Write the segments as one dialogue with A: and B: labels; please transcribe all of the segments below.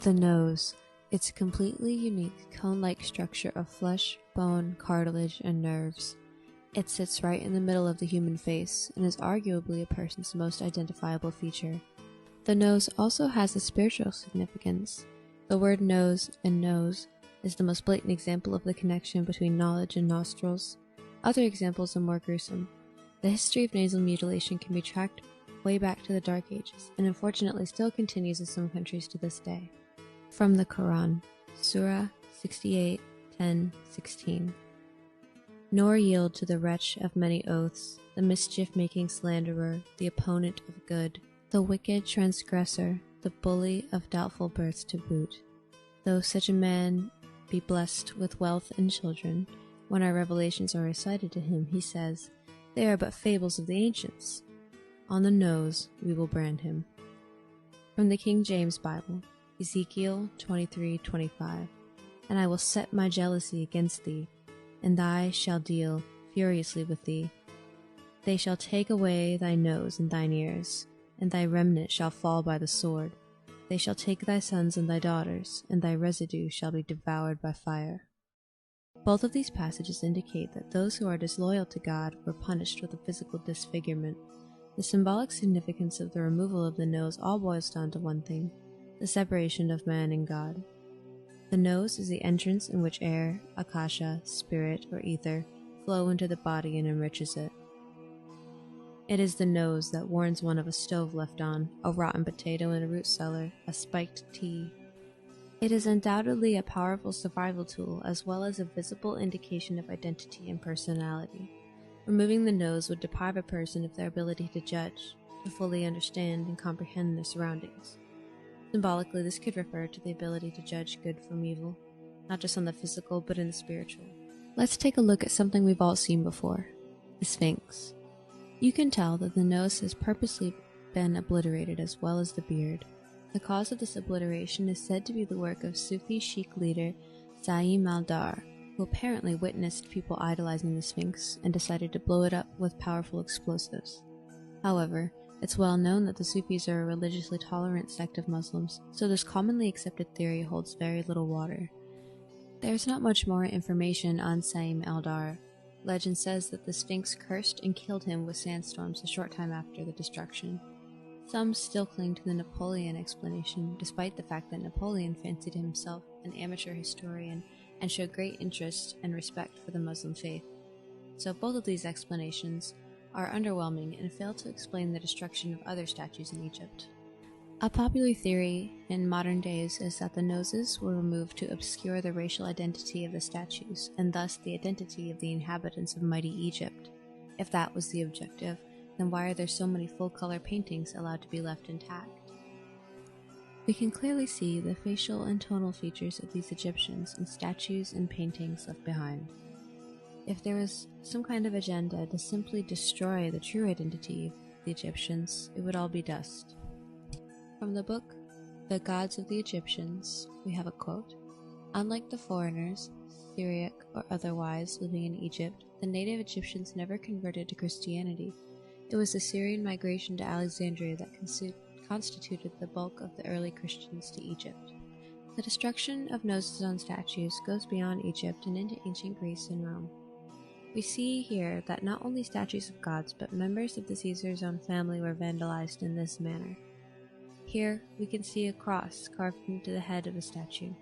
A: The nose. It's a completely unique cone-like structure of flesh, bone, cartilage, and nerves. It sits right in the middle of the human face and is arguably a person's most identifiable feature. The nose also has a spiritual significance. The word nose and nose is the most blatant example of the connection between knowledge and nostrils. Other examples are more gruesome. The history of nasal mutilation can be tracked way back to the Dark Ages, and unfortunately still continues in some countries to this day. From the Quran, Surah 68:10-16. Nor yield to the wretch of many oaths, the mischief-making slanderer, the opponent of good, the wicked transgressor, the bully of doubtful birth to boot. Though such a man be blessed with wealth and children, when our revelations are recited to him, he says, "They are but fables of the ancients." On the nose we will brand him. From the King James Bible, Ezekiel 23:25. And I will set my jealousy against thee, and I shall deal furiously with thee. They shall take away thy nose and thine ears, and thy remnant shall fall by the sword. They shall take thy sons and thy daughters, and thy residue shall be devoured by fire. Both of these passages indicate that those who are disloyal to God were punished with a physical disfigurement. The symbolic significance of the removal of the nose all boils down to one thing: the separation of man and God. The nose is the entrance in which air, akasha, spirit, or ether flow into the body and enriches it. It is the nose that warns one of a stove left on, a rotten potato in a root cellar, a spiked tea. It is undoubtedly a powerful survival tool as well as a visible indication of identity and personality. Removing the nose would deprive a person of their ability to judge, to fully understand and comprehend their surroundings. Symbolically, this could refer to the ability to judge good from evil, not just on the physical but in the spiritual. Let's take a look at something we've all seen before: the Sphinx. You can tell that the nose has purposely been obliterated as well as the beard. The cause of this obliteration is said to be the work of Sufi Sheikh leader Saim al-Dar, who apparently witnessed people idolizing the Sphinx and decided to blow it up with powerful explosives. However, it's well known that the Sufis are a religiously tolerant sect of Muslims, so this commonly accepted theory holds very little water. There's not much more information on Saim al-Dar. Legend says that the Sphinx cursed and killed him with sandstorms a short time after the destruction. Some still cling to the Napoleon explanation, despite the fact that Napoleon fancied himself an amateur historian and showed great interest and respect for the Muslim faith. So both of these explanations are underwhelming and fail to explain the destruction of other statues in Egypt. A popular theory in modern days is that the noses were removed to obscure the racial identity of the statues, and thus the identity of the inhabitants of mighty Egypt. If that was the objective, then why are there so many full-color paintings allowed to be left intact? We can clearly see the facial and tonal features of these Egyptians in statues and paintings left behind. If there was some kind of agenda to simply destroy the true identity of the Egyptians, it would all be dust. From the book, The Gods of the Egyptians, we have a quote: "Unlike the foreigners, Syriac or otherwise, living in Egypt, the native Egyptians never converted to Christianity. It was the Syrian migration to Alexandria that constituted the bulk of the early Christians to Egypt." The destruction of noses on statues goes beyond Egypt and into ancient Greece and Rome. We see here that not only statues of gods, but members of the Caesar's own family were vandalized in this manner. Here, we can see a cross carved into the head of a statue,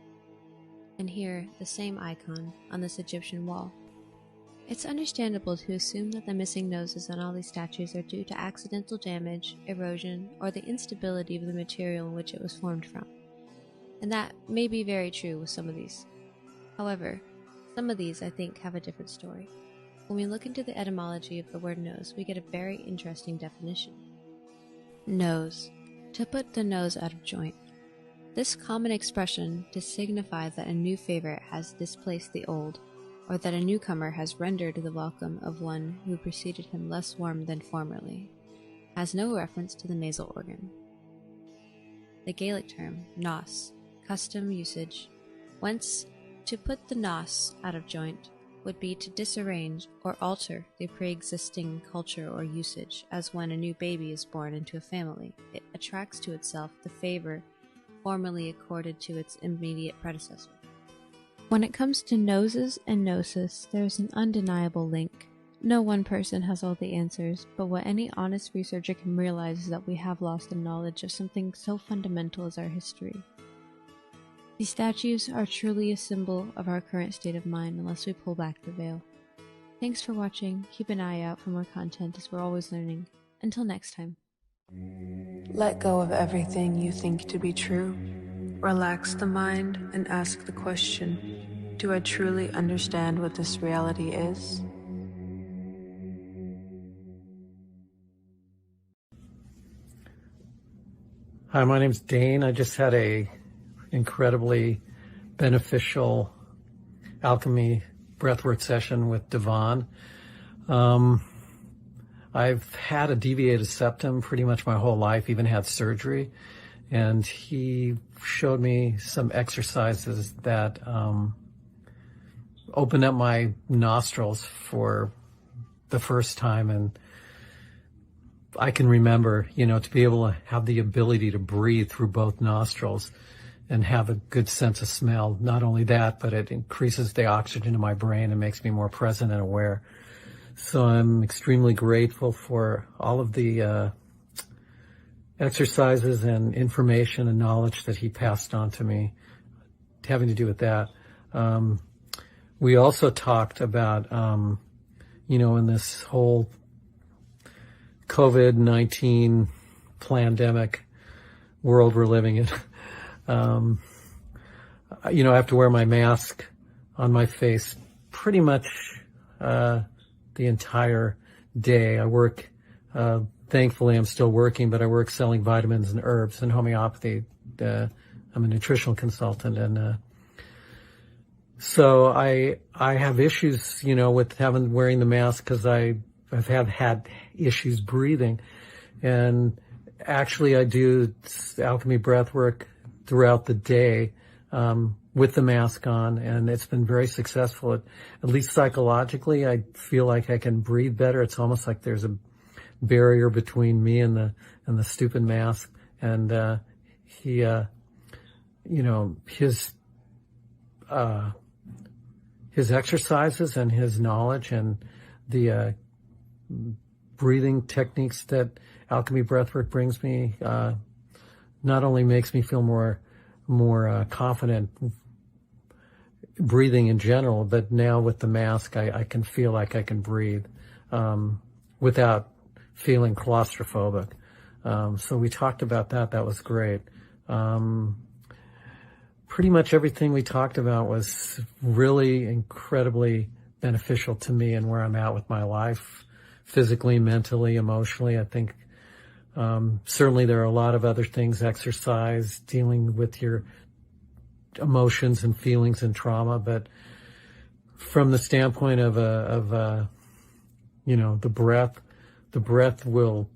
A: and here, the same icon on this Egyptian wall. It's understandable to assume that the missing noses on all these statues are due to accidental damage, erosion, or the instability of the material in which it was formed from. And that may be very true with some of these. However, some of these, I think, have a different story. When we look into the etymology of the word nose, we get a very interesting definition. Nose. To put the nose out of joint. This common expression to signify that a new favorite has displaced the old, or that a newcomer has rendered the welcome of one who preceded him less warm than formerly, has no reference to the nasal organ. The Gaelic term, nos, custom usage, whence to put the nos out of joint would be to disarrange or alter the pre-existing culture or usage, as when a new baby is born into a family. It attracts to itself the favor formerly accorded to its immediate predecessor. When it comes to noses and gnosis, there is an undeniable link. No one person has all the answers, but what any honest researcher can realize is that we have lost the knowledge of something so fundamental as our history. These statues are truly a symbol of our current state of mind unless we pull back the veil. Thanks for watching. Keep an eye out for more content as we're always learning. Until next time.
B: Let go of everything you think to be true. Relax the mind and ask the question, do I truly understand what this reality is?
C: Hi, my name's Dane. I just had a incredibly beneficial alchemy breathwork session with Devon. I've had a deviated septum pretty much my whole life, even had surgery. And he showed me some exercises that opened up my nostrils for the first time. And I can remember, to be able to have the ability to breathe through both nostrils and have a good sense of smell. Not only that, but it increases the oxygen in my brain and makes me more present and aware. So I'm extremely grateful for all of the exercises and information and knowledge that he passed on to me having to do with that. We also talked about, in this whole COVID-19 pandemic world we're living in, I have to wear my mask on my face pretty much the entire day. I work, thankfully I'm still working, but I work selling vitamins and herbs and homeopathy. I'm a nutritional consultant, and so I have issues, with wearing the mask because I've had issues breathing. And actually I do alchemy breath work throughout the day with the mask on, and it's been very successful. At least psychologically, I feel like I can breathe better. It's almost like there's a barrier between me and the stupid mask. And he, his exercises and his knowledge and the breathing techniques that alchemy breathwork brings me not only makes me feel more confident breathing in general, but now with the mask, I can feel like I can breathe without feeling claustrophobic. So we talked about that. That was great. Pretty much everything we talked about was really incredibly beneficial to me and where I'm at with my life, physically, mentally, emotionally. I think certainly there are a lot of other things, exercise, dealing with your emotions and feelings and trauma, but from the standpoint of the breath will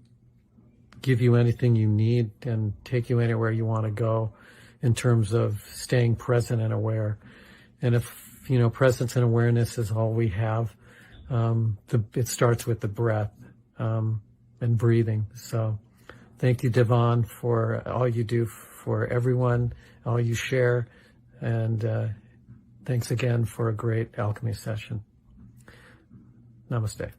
C: give you anything you need and take you anywhere you want to go in terms of staying present and aware. And if presence and awareness is all we have, it starts with the breath and breathing. So thank you, Devon, for all you do for everyone, all you share, and thanks again for a great alchemy session. Namaste.